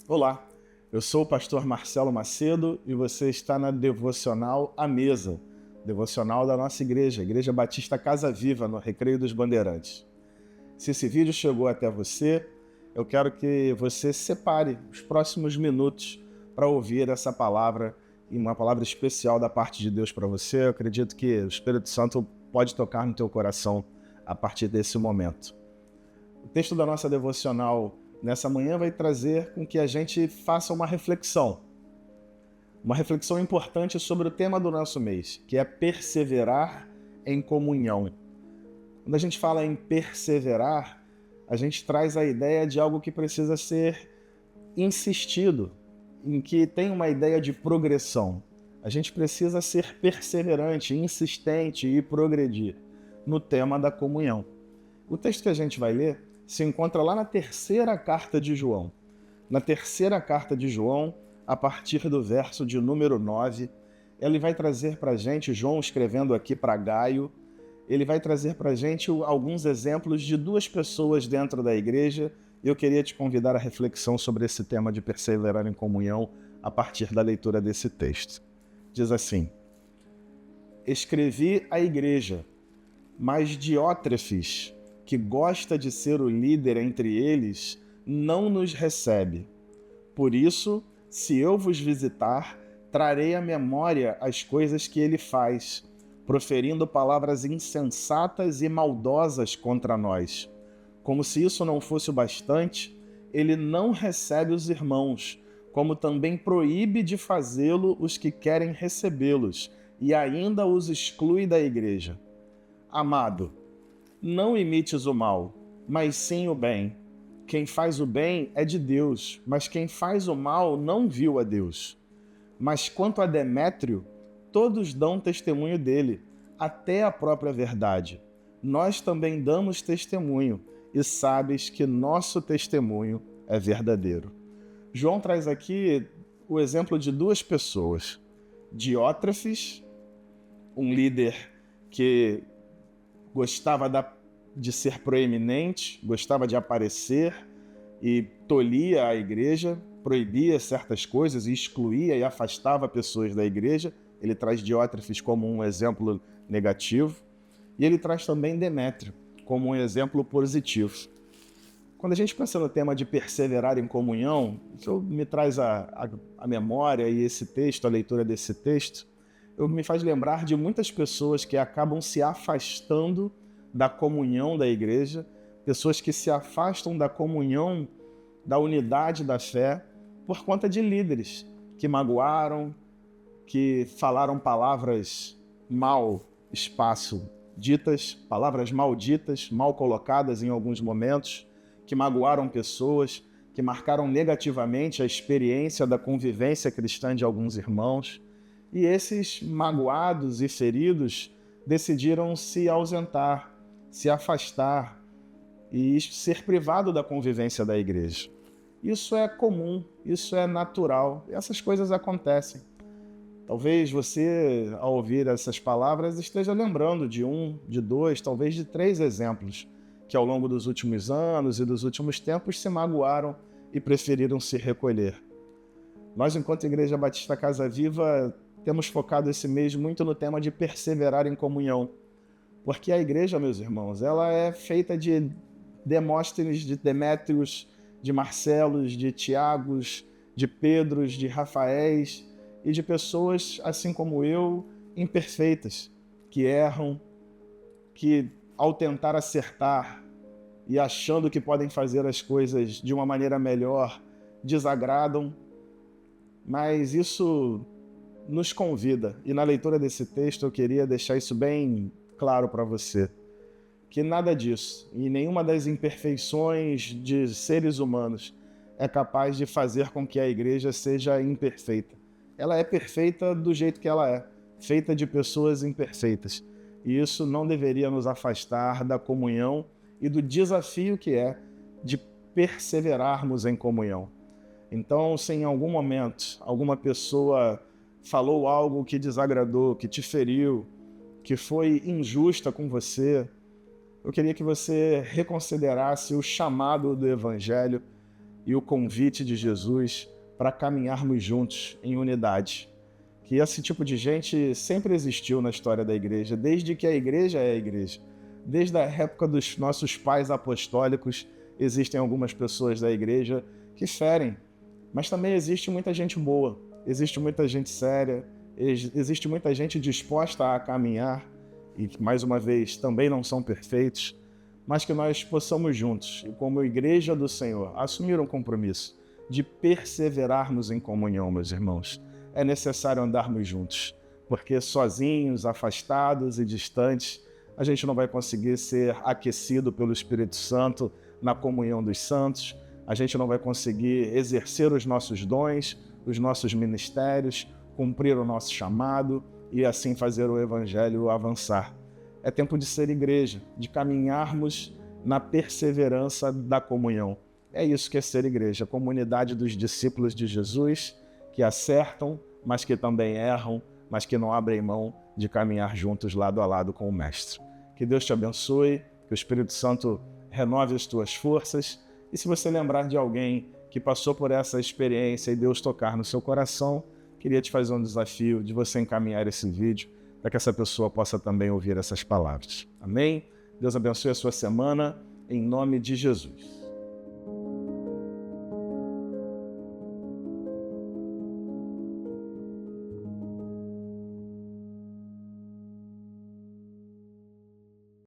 Olá, eu sou o pastor Marcelo Macedo e você está na Devocional à Mesa, devocional da nossa igreja, Igreja Batista Casa Viva, no Recreio dos Bandeirantes. Se esse vídeo chegou até você, eu quero que você separe os próximos minutos para ouvir essa palavra, e uma palavra especial da parte de Deus para você. Eu acredito que o Espírito Santo pode tocar no teu coração a partir desse momento. O texto da nossa devocional nessa manhã vai trazer com que a gente faça uma reflexão importante sobre o tema do nosso mês, que é perseverar em comunhão. Quando a gente fala em perseverar, a gente traz a ideia de algo que precisa ser insistido, em que tem uma ideia de progressão. A gente precisa ser perseverante, insistente e progredir no tema da comunhão. O texto que a gente vai ler se encontra lá na terceira carta de João. Na terceira carta de João, a partir do verso de número 9, ele vai trazer para a gente, João escrevendo aqui para Gaio, ele vai trazer para a gente alguns exemplos de duas pessoas dentro da igreja, e eu queria te convidar à reflexão sobre esse tema de perseverar em comunhão a partir da leitura desse texto. Diz assim: escrevi à igreja, mas Diótrefes, que gosta de ser o líder entre eles, não nos recebe. Por isso, se eu vos visitar, trarei à memória as coisas que ele faz, proferindo palavras insensatas e maldosas contra nós. Como se isso não fosse o bastante, ele não recebe os irmãos, como também proíbe de fazê-lo os que querem recebê-los, e ainda os exclui da igreja. Amado, não imites o mal, mas sim o bem. Quem faz o bem é de Deus, mas quem faz o mal não viu a Deus. Mas quanto a Demétrio, todos dão testemunho dele, até a própria verdade. Nós também damos testemunho, e sabes que nosso testemunho é verdadeiro. João traz aqui o exemplo de duas pessoas. Diótrefes, um líder que gostava de ser proeminente, gostava de aparecer e tolhia a igreja, proibia certas coisas e excluía e afastava pessoas da igreja. Ele traz Diótrefes como um exemplo negativo e ele traz também Demétrio como um exemplo positivo. Quando a gente pensa no tema de perseverar em comunhão, isso me traz a memória e esse texto, a leitura desse texto, me faz lembrar de muitas pessoas que acabam se afastando da comunhão da igreja, pessoas que se afastam da comunhão, da unidade da fé, por conta de líderes que magoaram, que falaram palavras palavras malditas, mal colocadas em alguns momentos, que magoaram pessoas, que marcaram negativamente a experiência da convivência cristã de alguns irmãos. E esses magoados e feridos decidiram se ausentar, se afastar e ser privado da convivência da igreja. Isso é comum, isso é natural, essas coisas acontecem. Talvez você, ao ouvir essas palavras, esteja lembrando de um, de dois, talvez de três exemplos que ao longo dos últimos anos e dos últimos tempos se magoaram e preferiram se recolher. Nós, enquanto Igreja Batista Casa Viva, temos focado esse mês muito no tema de perseverar em comunhão. Porque a igreja, meus irmãos, ela é feita de Demóstenes, de Demétrios, de Marcelos, de Tiagos, de Pedros, de Rafaéis e de pessoas, assim como eu, imperfeitas, que erram, que ao tentar acertar e achando que podem fazer as coisas de uma maneira melhor, desagradam, mas isso nos convida, e na leitura desse texto eu queria deixar isso bem claro para você, que nada disso, e nenhuma das imperfeições de seres humanos é capaz de fazer com que a igreja seja imperfeita. Ela é perfeita do jeito que ela é, feita de pessoas imperfeitas, e isso não deveria nos afastar da comunhão e do desafio que é de perseverarmos em comunhão. Então, se em algum momento alguma pessoa falou algo que desagradou, que te feriu, que foi injusta com você, eu queria que você reconsiderasse o chamado do Evangelho e o convite de Jesus para caminharmos juntos em unidade. Que esse tipo de gente sempre existiu na história da igreja, desde que a igreja é a igreja. Desde a época dos nossos pais apostólicos, existem algumas pessoas da igreja que ferem, mas também existe muita gente boa, existe muita gente séria, existe muita gente disposta a caminhar, e que, mais uma vez, também não são perfeitos, mas que nós possamos juntos, e como igreja do Senhor, assumir um compromisso de perseverarmos em comunhão, meus irmãos. É necessário andarmos juntos, porque sozinhos, afastados e distantes, a gente não vai conseguir ser aquecido pelo Espírito Santo na comunhão dos santos, a gente não vai conseguir exercer os nossos dons, os nossos ministérios, cumprir o nosso chamado e assim fazer o Evangelho avançar. É tempo de ser igreja, de caminharmos na perseverança da comunhão. É isso que é ser igreja, a comunidade dos discípulos de Jesus, que acertam, mas que também erram, mas que não abrem mão de caminhar juntos lado a lado com o Mestre. Que Deus te abençoe, que o Espírito Santo renove as tuas forças, e se você lembrar de alguém que passou por essa experiência e Deus tocar no seu coração, queria te fazer um desafio de você encaminhar esse vídeo para que essa pessoa possa também ouvir essas palavras. Amém? Deus abençoe a sua semana, em nome de Jesus.